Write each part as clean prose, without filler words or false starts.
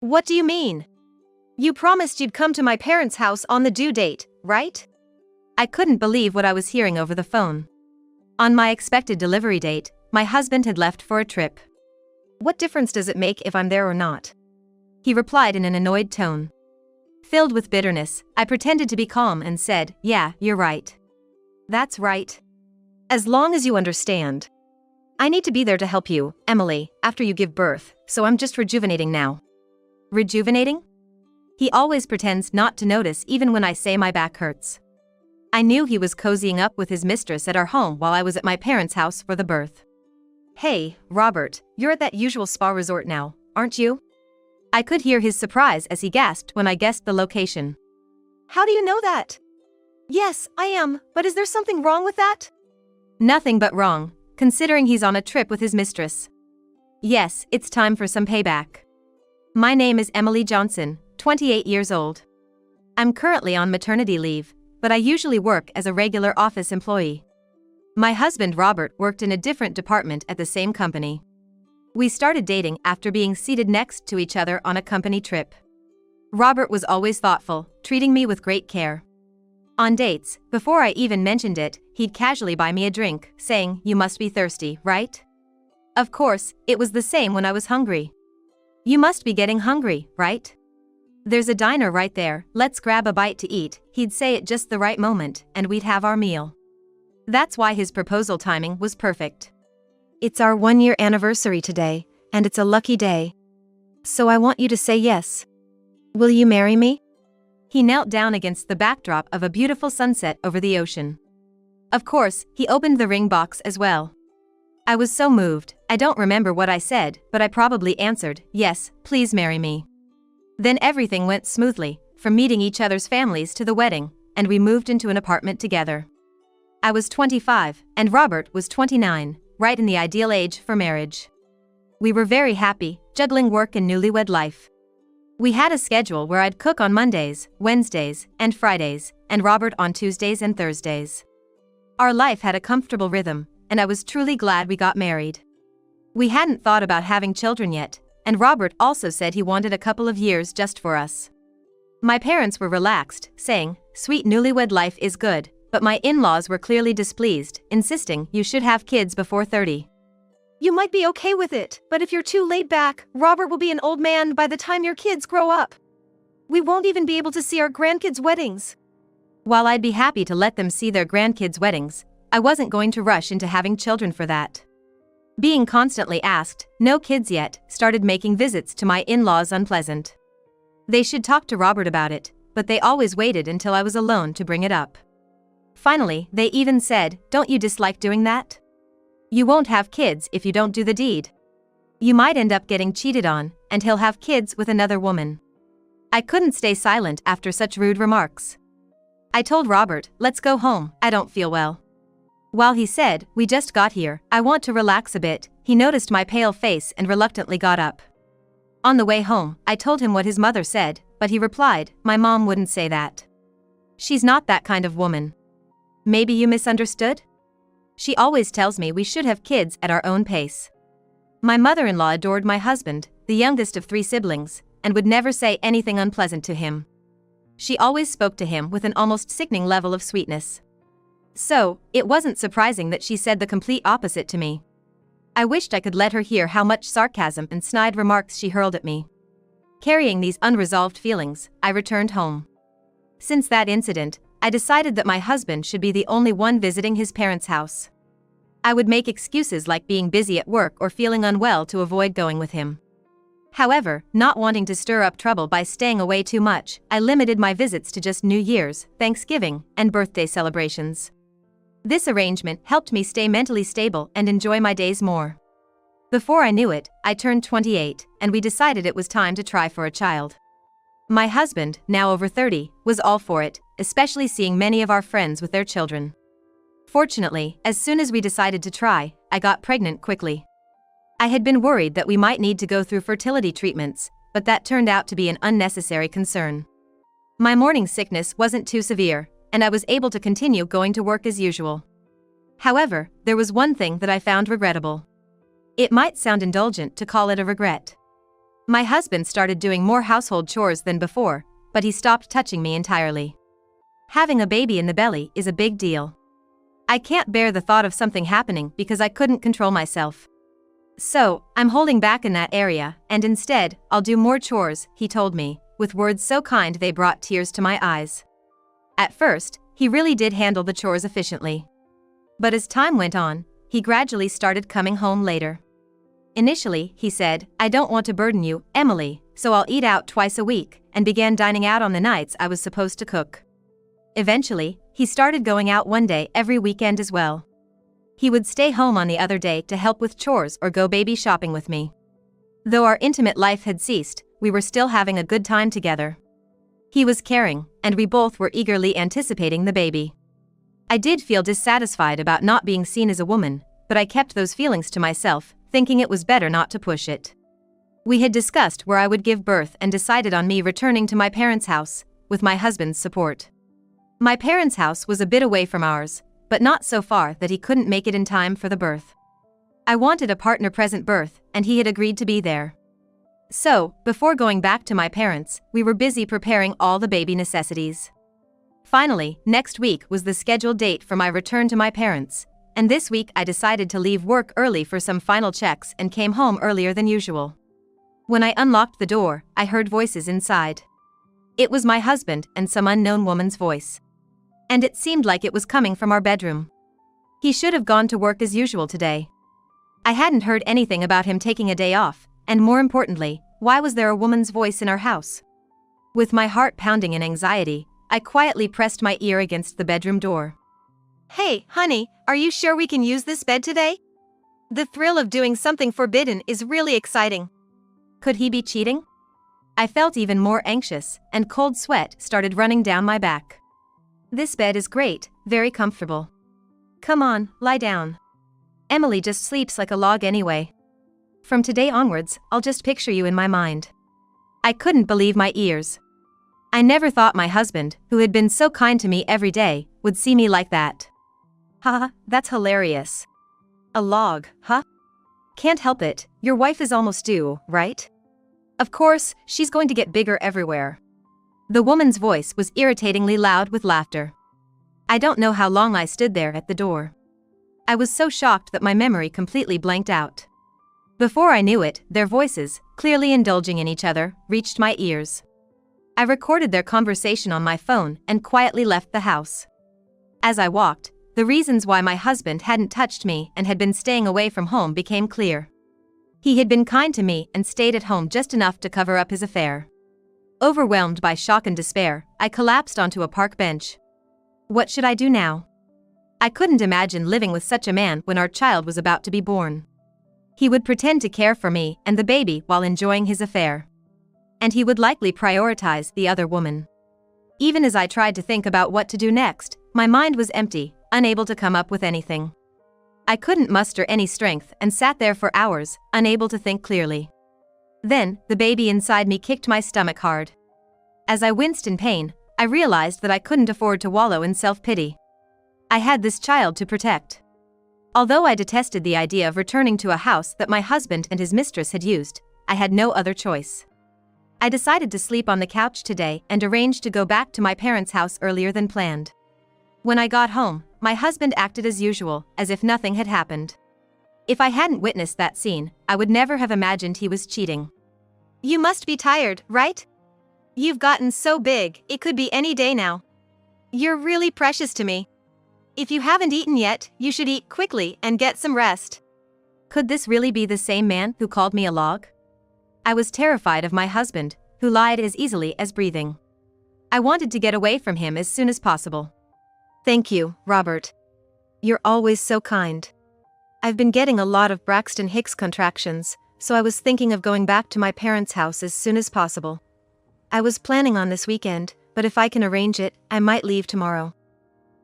What do you mean? You promised you'd come to my parents' house on the due date, right? I couldn't believe what I was hearing over the phone. On my expected delivery date, my husband had left for a trip. What difference does it make if I'm there or not? He replied in an annoyed tone. Filled with bitterness, I pretended to be calm and said, "Yeah, you're right. That's right. As long as you understand. I need to be there to help you, Emily, after you give birth, so I'm just rejuvenating now." Rejuvenating? He always pretends not to notice even when I say my back hurts. I knew he was cozying up with his mistress at our home while I was at my parents' house for the birth. "Hey, Robert, you're at that usual spa resort now, aren't you?" I could hear his surprise as he gasped when I guessed the location. "How do you know that?" "Yes, I am, but is there something wrong with that?" "Nothing but wrong, considering he's on a trip with his mistress. Yes, it's time for some payback. My name is Emily Johnson, 28 years old. I'm currently on maternity leave, but I usually work as a regular office employee. My husband Robert worked in a different department at the same company. We started dating after being seated next to each other on a company trip. Robert was always thoughtful, treating me with great care. On dates, before I even mentioned it, he'd casually buy me a drink, saying, "You must be thirsty, right?" Of course, it was the same when I was hungry. "You must be getting hungry, right? There's a diner right there, let's grab a bite to eat," he'd say at just the right moment, and we'd have our meal. That's why his proposal timing was perfect. "It's our 1-year anniversary today, and it's a lucky day. So I want you to say yes. Will you marry me?" He knelt down against the backdrop of a beautiful sunset over the ocean. Of course, he opened the ring box as well. I was so moved, I don't remember what I said, but I probably answered, "Yes, please marry me." Then everything went smoothly, from meeting each other's families to the wedding, and we moved into an apartment together. I was 25, and Robert was 29, right in the ideal age for marriage. We were very happy, juggling work and newlywed life. We had a schedule where I'd cook on Mondays, Wednesdays, and Fridays, and Robert on Tuesdays and Thursdays. Our life had a comfortable rhythm, and I was truly glad we got married. We hadn't thought about having children yet, and Robert also said he wanted a couple of years just for us. My parents were relaxed, saying, "Sweet newlywed life is good," but my in-laws were clearly displeased, insisting you should have kids before 30. "You might be okay with it, but if you're too laid back, Robert will be an old man by the time your kids grow up. We won't even be able to see our grandkids' weddings." While I'd be happy to let them see their grandkids' weddings, I wasn't going to rush into having children for that. Being constantly asked, "No kids yet," started making visits to my in-laws unpleasant. They should talk to Robert about it, but they always waited until I was alone to bring it up. Finally, they even said, "Don't you dislike doing that? You won't have kids if you don't do the deed. You might end up getting cheated on, and he'll have kids with another woman." I couldn't stay silent after such rude remarks. I told Robert, "Let's go home, I don't feel well." While he said, "We just got here, I want to relax a bit," he noticed my pale face and reluctantly got up. On the way home, I told him what his mother said, but he replied, "My mom wouldn't say that. She's not that kind of woman. Maybe you misunderstood? She always tells me we should have kids at our own pace." My mother-in-law adored my husband, the youngest of 3 siblings, and would never say anything unpleasant to him. She always spoke to him with an almost sickening level of sweetness. So, it wasn't surprising that she said the complete opposite to me. I wished I could let her hear how much sarcasm and snide remarks she hurled at me. Carrying these unresolved feelings, I returned home. Since that incident, I decided that my husband should be the only one visiting his parents' house. I would make excuses like being busy at work or feeling unwell to avoid going with him. However, not wanting to stir up trouble by staying away too much, I limited my visits to just New Year's, Thanksgiving, and birthday celebrations. This arrangement helped me stay mentally stable and enjoy my days more. Before I knew it, I turned 28, and we decided it was time to try for a child. My husband, now over 30, was all for it, especially seeing many of our friends with their children. Fortunately, as soon as we decided to try, I got pregnant quickly. I had been worried that we might need to go through fertility treatments, but that turned out to be an unnecessary concern. My morning sickness wasn't too severe, and I was able to continue going to work as usual. However, there was one thing that I found regrettable. It might sound indulgent to call it a regret. My husband started doing more household chores than before, but he stopped touching me entirely. Having a baby in the belly is a big deal. I can't bear the thought of something happening because I couldn't control myself. So, I'm holding back in that area, and instead, I'll do more chores, he told me, with words so kind they brought tears to my eyes. At first, he really did handle the chores efficiently. But as time went on, he gradually started coming home later. Initially, he said, "I don't want to burden you, Emily, so I'll eat out twice a week," and began dining out on the nights I was supposed to cook. Eventually, he started going out one day every weekend as well. He would stay home on the other day to help with chores or go baby shopping with me. Though our intimate life had ceased, we were still having a good time together. He was caring, and we both were eagerly anticipating the baby. I did feel dissatisfied about not being seen as a woman, but I kept those feelings to myself, thinking it was better not to push it. We had discussed where I would give birth and decided on me returning to my parents' house, with my husband's support. My parents' house was a bit away from ours, but not so far that he couldn't make it in time for the birth. I wanted a partner-present birth, and he had agreed to be there. So, before going back to my parents, we were busy preparing all the baby necessities. Finally, next week was the scheduled date for my return to my parents, and this week I decided to leave work early for some final checks and came home earlier than usual. When I unlocked the door, I heard voices inside. It was my husband and some unknown woman's voice. And it seemed like it was coming from our bedroom. He should have gone to work as usual today. I hadn't heard anything about him taking a day off, and more importantly, why was there a woman's voice in our house? With my heart pounding in anxiety, I quietly pressed my ear against the bedroom door. "Hey, honey, are you sure we can use this bed today? The thrill of doing something forbidden is really exciting." Could he be cheating? I felt even more anxious, and cold sweat started running down my back. "This bed is great, very comfortable. Come on, lie down. Emily just sleeps like a log anyway. From today onwards, I'll just picture you in my mind." I couldn't believe my ears. I never thought my husband, who had been so kind to me every day, would see me like that. Haha, that's hilarious. A log, huh? Can't help it, your wife is almost due, right? Of course, she's going to get bigger everywhere. The woman's voice was irritatingly loud with laughter. I don't know how long I stood there at the door. I was so shocked that my memory completely blanked out. Before I knew it, their voices, clearly indulging in each other, reached my ears. I recorded their conversation on my phone and quietly left the house. As I walked, the reasons why my husband hadn't touched me and had been staying away from home became clear. He had been kind to me and stayed at home just enough to cover up his affair. Overwhelmed by shock and despair, I collapsed onto a park bench. What should I do now? I couldn't imagine living with such a man when our child was about to be born. He would pretend to care for me and the baby while enjoying his affair. And he would likely prioritize the other woman. Even as I tried to think about what to do next, my mind was empty, unable to come up with anything. I couldn't muster any strength and sat there for hours, unable to think clearly. Then, the baby inside me kicked my stomach hard. As I winced in pain, I realized that I couldn't afford to wallow in self-pity. I had this child to protect. Although I detested the idea of returning to a house that my husband and his mistress had used, I had no other choice. I decided to sleep on the couch today and arranged to go back to my parents' house earlier than planned. When I got home, my husband acted as usual, as if nothing had happened. If I hadn't witnessed that scene, I would never have imagined he was cheating. "You must be tired, right? You've gotten so big, it could be any day now. You're really precious to me. If you haven't eaten yet, you should eat quickly and get some rest." Could this really be the same man who called me a log? I was terrified of my husband, who lied as easily as breathing. I wanted to get away from him as soon as possible. "Thank you, Robert. You're always so kind. I've been getting a lot of Braxton Hicks contractions, so I was thinking of going back to my parents' house as soon as possible. I was planning on this weekend, but if I can arrange it, I might leave tomorrow."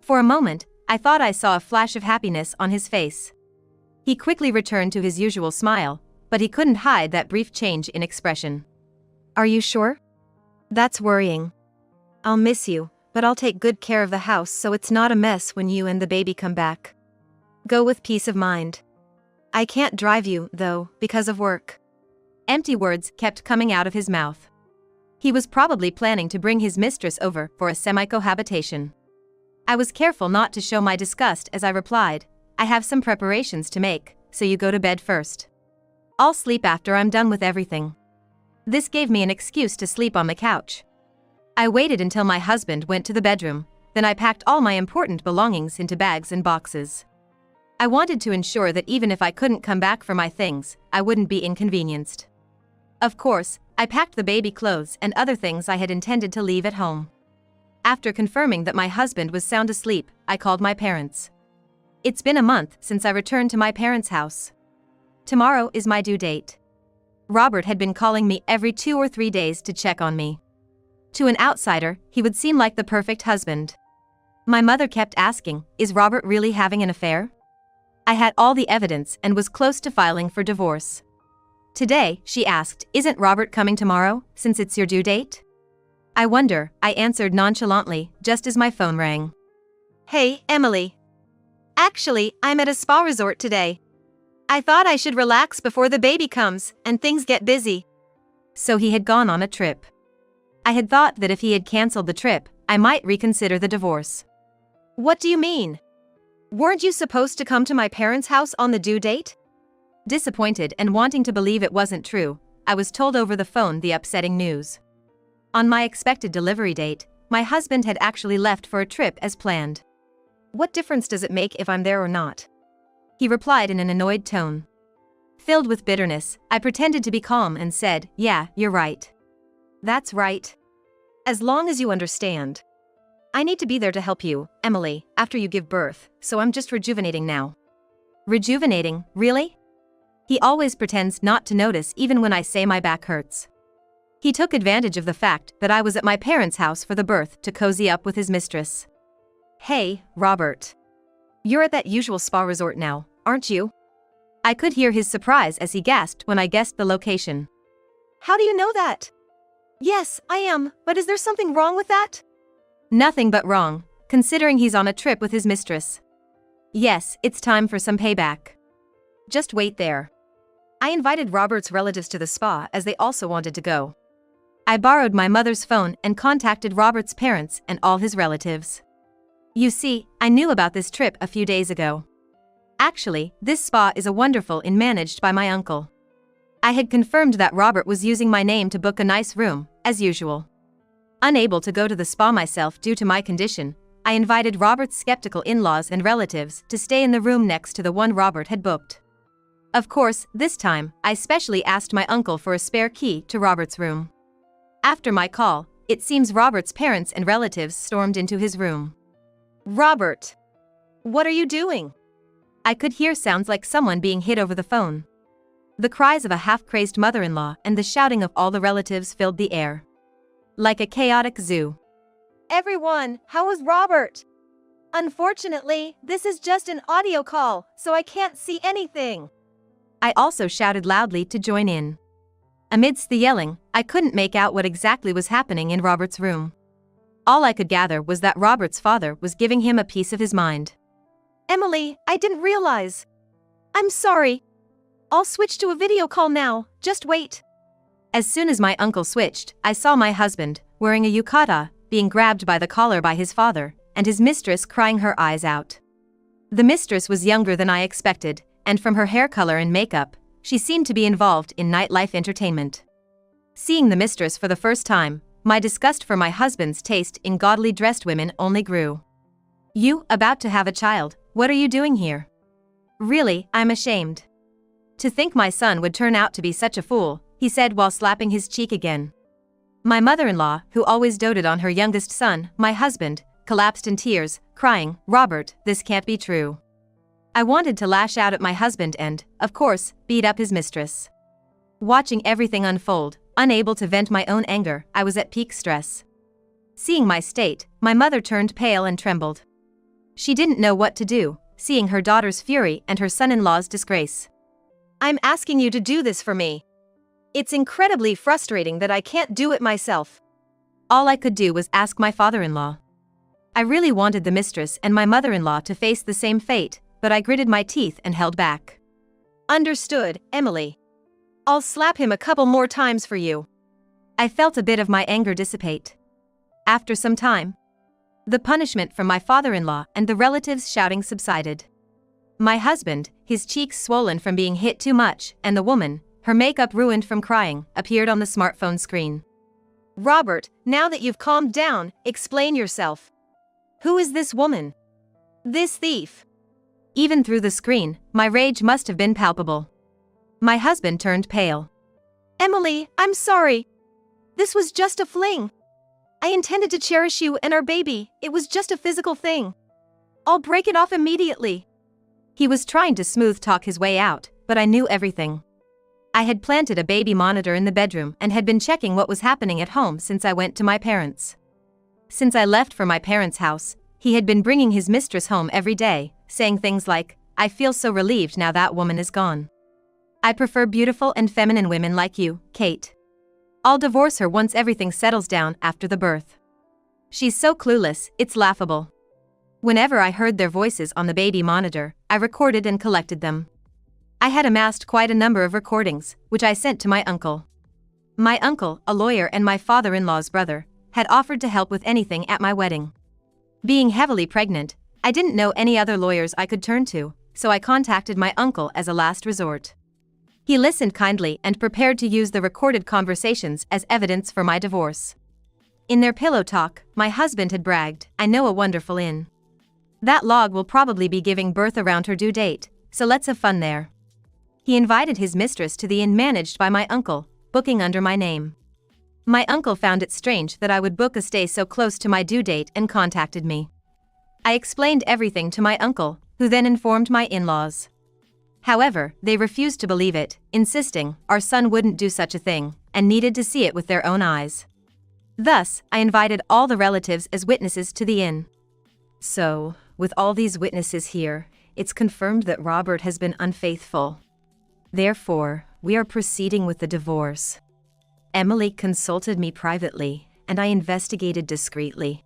For a moment, I thought I saw a flash of happiness on his face. He quickly returned to his usual smile, but he couldn't hide that brief change in expression. "Are you sure? That's worrying. I'll miss you, but I'll take good care of the house so it's not a mess when you and the baby come back. Go with peace of mind. I can't drive you, though, because of work." Empty words kept coming out of his mouth. He was probably planning to bring his mistress over for a semi-cohabitation. I was careful not to show my disgust as I replied, I have some preparations to make, so you go to bed first. I'll sleep after I'm done with everything. This gave me an excuse to sleep on the couch. I waited until my husband went to the bedroom, then I packed all my important belongings into bags and boxes. I wanted to ensure that even if I couldn't come back for my things, I wouldn't be inconvenienced. Of course, I packed the baby clothes and other things I had intended to leave at home. After confirming that my husband was sound asleep, I called my parents. It's been a month since I returned to my parents' house. Tomorrow is my due date. Robert had been calling me every 2 or 3 days to check on me. To an outsider, he would seem like the perfect husband. My mother kept asking, is Robert really having an affair? I had all the evidence and was close to filing for divorce. Today, she asked, isn't Robert coming tomorrow, since it's your due date? I wonder, I answered nonchalantly, just as my phone rang. Hey, Emily. Actually, I'm at a spa resort today. I thought I should relax before the baby comes and things get busy. So he had gone on a trip. I had thought that if he had canceled the trip, I might reconsider the divorce. What do you mean? Weren't you supposed to come to my parents' house on the due date? Disappointed and wanting to believe it wasn't true, I was told over the phone the upsetting news. On my expected delivery date, my husband had actually left for a trip as planned. What difference does it make if I'm there or not? He replied in an annoyed tone. Filled with bitterness, I pretended to be calm and said, yeah, you're right. That's right. As long as you understand. I need to be there to help you, Emily, after you give birth, so I'm just rejuvenating now. Rejuvenating, really? He always pretends not to notice even when I say my back hurts. He took advantage of the fact that I was at my parents' house for the birth to cozy up with his mistress. Hey, Robert. You're at that usual spa resort now, aren't you? I could hear his surprise as he gasped when I guessed the location. How do you know that? Yes, I am, but is there something wrong with that? Nothing but wrong, considering he's on a trip with his mistress. Yes, it's time for some payback. Just wait there. I invited Robert's relatives to the spa as they also wanted to go. I borrowed my mother's phone and contacted Robert's parents and all his relatives. You see, I knew about this trip a few days ago. Actually, this spa is a wonderful inn managed by my uncle. I had confirmed that Robert was using my name to book a nice room, as usual. Unable to go to the spa myself due to my condition, I invited Robert's skeptical in-laws and relatives to stay in the room next to the one Robert had booked. Of course, this time, I specially asked my uncle for a spare key to Robert's room. After my call, it seems Robert's parents and relatives stormed into his room. Robert! What are you doing? I could hear sounds like someone being hit over the phone. The cries of a half-crazed mother-in-law and the shouting of all the relatives filled the air. Like a chaotic zoo. Everyone, how is Robert? Unfortunately, this is just an audio call, so I can't see anything. I also shouted loudly to join in. Amidst the yelling, I couldn't make out what exactly was happening in Robert's room. All I could gather was that Robert's father was giving him a piece of his mind. Emily, I didn't realize. I'm sorry. I'll switch to a video call now, just wait. As soon as my uncle switched, I saw my husband, wearing a yukata, being grabbed by the collar by his father, and his mistress crying her eyes out. The mistress was younger than I expected, and from her hair color and makeup, she seemed to be involved in nightlife entertainment. Seeing the mistress for the first time, my disgust for my husband's taste in gaudily dressed women only grew. You, about to have a child, what are you doing here? Really, I'm ashamed. To think my son would turn out to be such a fool, he said while slapping his cheek again. My mother-in-law, who always doted on her youngest son, my husband, collapsed in tears, crying, Robert, this can't be true. I wanted to lash out at my husband and, of course, beat up his mistress. Watching everything unfold, unable to vent my own anger, I was at peak stress. Seeing my state, my mother turned pale and trembled. She didn't know what to do, seeing her daughter's fury and her son-in-law's disgrace. I'm asking you to do this for me. It's incredibly frustrating that I can't do it myself. All I could do was ask my father-in-law. I really wanted the mistress and my mother-in-law to face the same fate, but I gritted my teeth and held back. Understood, Emily. I'll slap him a couple more times for you. I felt a bit of my anger dissipate. After some time, the punishment from my father-in-law and the relatives shouting subsided. My husband, his cheeks swollen from being hit too much, and the woman, her makeup ruined from crying, appeared on the smartphone screen. Robert, now that you've calmed down, explain yourself. Who is this woman? This thief? Even through the screen, my rage must have been palpable. My husband turned pale. Emily, I'm sorry. This was just a fling. I intended to cherish you and our baby. It was just a physical thing. I'll break it off immediately. He was trying to smooth talk his way out, but I knew everything. I had planted a baby monitor in the bedroom and had been checking what was happening at home since I went to my parents'. Since I left for my parents' house, he had been bringing his mistress home every day, saying things like, "I feel so relieved now that woman is gone. I prefer beautiful and feminine women like you, Kate. I'll divorce her once everything settles down after the birth. She's so clueless, it's laughable." Whenever I heard their voices on the baby monitor, I recorded and collected them. I had amassed quite a number of recordings, which I sent to my uncle. My uncle, a lawyer and my father-in-law's brother, had offered to help with anything at my wedding. Being heavily pregnant, I didn't know any other lawyers I could turn to, so I contacted my uncle as a last resort. He listened kindly and prepared to use the recorded conversations as evidence for my divorce. In their pillow talk, my husband had bragged, "I know a wonderful inn. That log will probably be giving birth around her due date, so let's have fun there." He invited his mistress to the inn managed by my uncle, booking under my name. My uncle found it strange that I would book a stay so close to my due date and contacted me. I explained everything to my uncle, who then informed my in-laws. However, they refused to believe it, insisting our son wouldn't do such a thing, and needed to see it with their own eyes. Thus, I invited all the relatives as witnesses to the inn. So, with all these witnesses here, it's confirmed that Robert has been unfaithful. Therefore, we are proceeding with the divorce. Emily consulted me privately, and I investigated discreetly.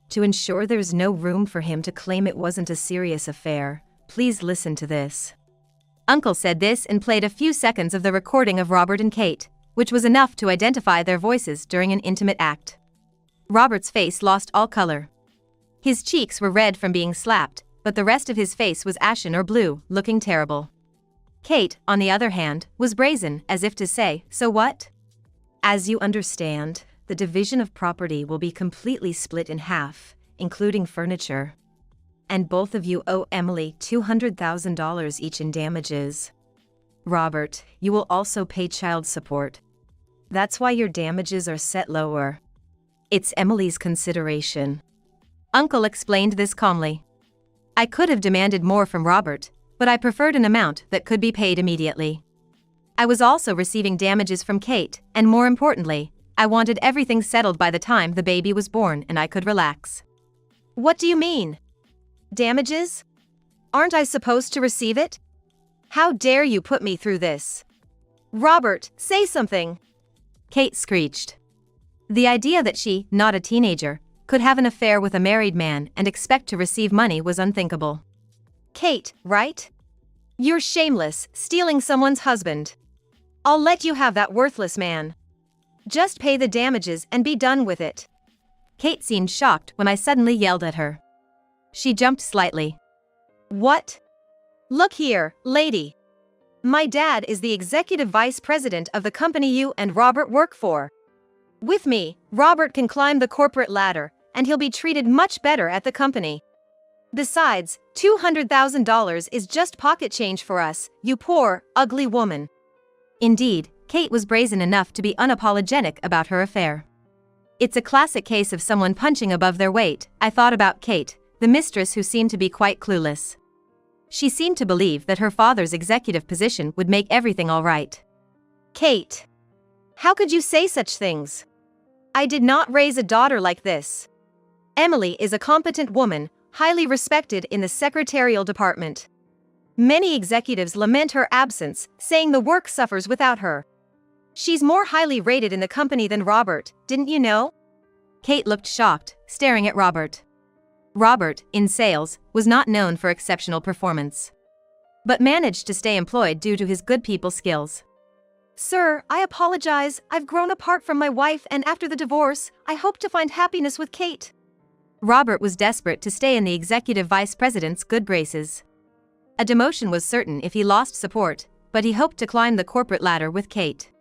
To ensure there's no room for him to claim it wasn't a serious affair, please listen to this. Uncle said this and played a few seconds of the recording of Robert and Kate, which was enough to identify their voices during an intimate act. Robert's face lost all color. His cheeks were red from being slapped, but the rest of his face was ashen or blue, looking terrible. Kate, on the other hand, was brazen, as if to say, "So what? As you understand, the division of property will be completely split in half, including furniture. And both of you owe Emily $200,000 each in damages. Robert, you will also pay child support. That's why your damages are set lower. It's Emily's consideration." Uncle explained this calmly. I could have demanded more from Robert, but I preferred an amount that could be paid immediately. I was also receiving damages from Kate, and more importantly, I wanted everything settled by the time the baby was born and I could relax. What do you mean? Damages? Aren't I supposed to receive it? How dare you put me through this? Robert, say something! Kate screeched. The idea that she, not a teenager, could have an affair with a married man and expect to receive money was unthinkable. Kate, right? You're shameless, stealing someone's husband. I'll let you have that worthless man. Just pay the damages and be done with it. Kate seemed shocked when I suddenly yelled at her. She jumped slightly. What? Look here, lady. My dad is the executive vice president of the company you and Robert work for. With me, Robert can climb the corporate ladder, and he'll be treated much better at the company. Besides, $200,000 is just pocket change for us, you poor, ugly woman. Indeed, Kate was brazen enough to be unapologetic about her affair. It's a classic case of someone punching above their weight. I thought about Kate, the mistress who seemed to be quite clueless. She seemed to believe that her father's executive position would make everything all right. Kate, how could you say such things? I did not raise a daughter like this. Emily is a competent woman, highly respected in the secretarial department. Many executives lament her absence, saying the work suffers without her. She's more highly rated in the company than Robert, didn't you know? Kate looked shocked, staring at Robert. Robert, in sales, was not known for exceptional performance, but managed to stay employed due to his good people skills. Sir, I apologize. I've grown apart from my wife, and after the divorce, I hope to find happiness with Kate. Robert was desperate to stay in the executive vice president's good graces. A demotion was certain if he lost support, but he hoped to climb the corporate ladder with Kate.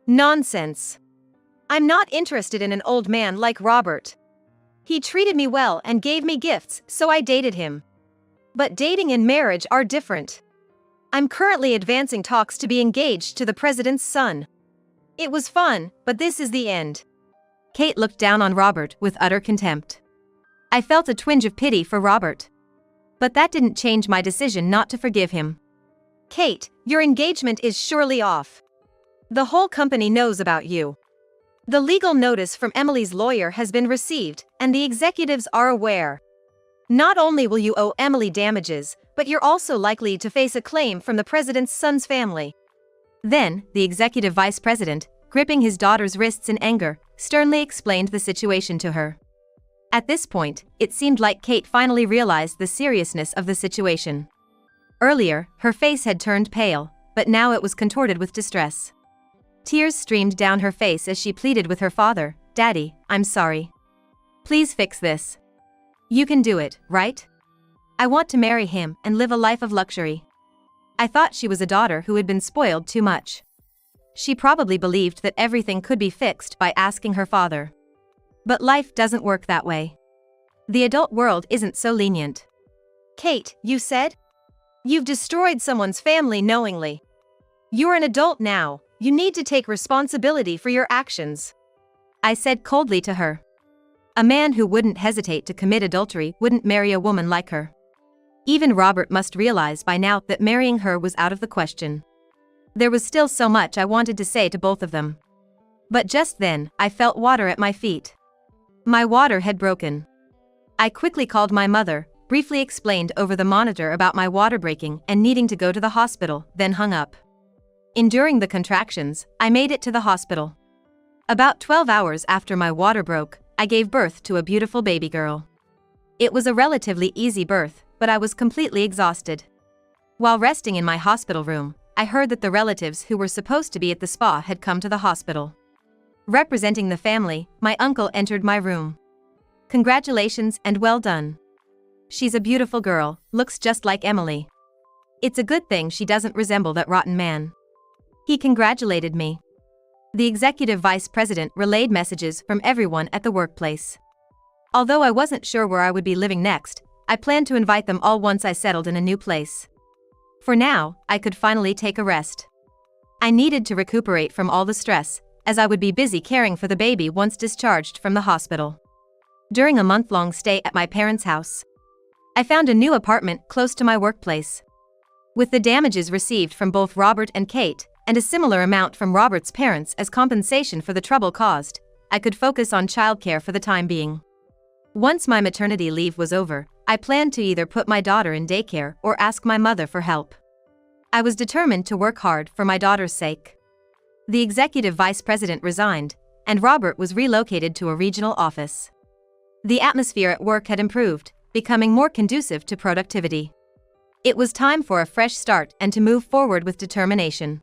Nonsense. I'm not interested in an old man like Robert. He treated me well and gave me gifts, so I dated him. But dating and marriage are different. I'm currently advancing talks to be engaged to the president's son. It was fun, but this is the end. Kate looked down on Robert with utter contempt. I felt a twinge of pity for Robert. But that didn't change my decision not to forgive him. Kate, your engagement is surely off. The whole company knows about you. The legal notice from Emily's lawyer has been received, and the executives are aware. Not only will you owe Emily damages, but you're also likely to face a claim from the president's son's family. Then, the executive vice president, gripping his daughter's wrists in anger, sternly explained the situation to her. At this point, it seemed like Kate finally realized the seriousness of the situation. Earlier, her face had turned pale, but now it was contorted with distress. Tears streamed down her face as she pleaded with her father, "Daddy, I'm sorry. Please fix this. You can do it, right? I want to marry him and live a life of luxury." I thought she was a daughter who had been spoiled too much. She probably believed that everything could be fixed by asking her father. But life doesn't work that way. The adult world isn't so lenient. Kate, you said? You've destroyed someone's family knowingly. You're an adult now. You need to take responsibility for your actions. I said coldly to her. A man who wouldn't hesitate to commit adultery wouldn't marry a woman like her. Even Robert must realize by now that marrying her was out of the question. There was still so much I wanted to say to both of them. But just then, I felt water at my feet. My water had broken. I quickly called my mother, briefly explained over the monitor about my water breaking and needing to go to the hospital, then hung up. Enduring the contractions, I made it to the hospital. About 12 hours after my water broke, I gave birth to a beautiful baby girl. It was a relatively easy birth, but I was completely exhausted. While resting in my hospital room, I heard that the relatives who were supposed to be at the spa had come to the hospital. Representing the family, my uncle entered my room. "Congratulations and well done. She's a beautiful girl, looks just like Emily. It's a good thing she doesn't resemble that rotten man." He congratulated me. The executive vice president relayed messages from everyone at the workplace. Although I wasn't sure where I would be living next, I planned to invite them all once I settled in a new place. For now, I could finally take a rest. I needed to recuperate from all the stress, as I would be busy caring for the baby once discharged from the hospital. During a month-long stay at my parents' house, I found a new apartment close to my workplace. With the damages received from both Robert and Kate, and a similar amount from Robert's parents as compensation for the trouble caused, I could focus on childcare for the time being. Once my maternity leave was over, I planned to either put my daughter in daycare or ask my mother for help. I was determined to work hard for my daughter's sake. The executive vice president resigned, and Robert was relocated to a regional office. The atmosphere at work had improved, becoming more conducive to productivity. It was time for a fresh start and to move forward with determination.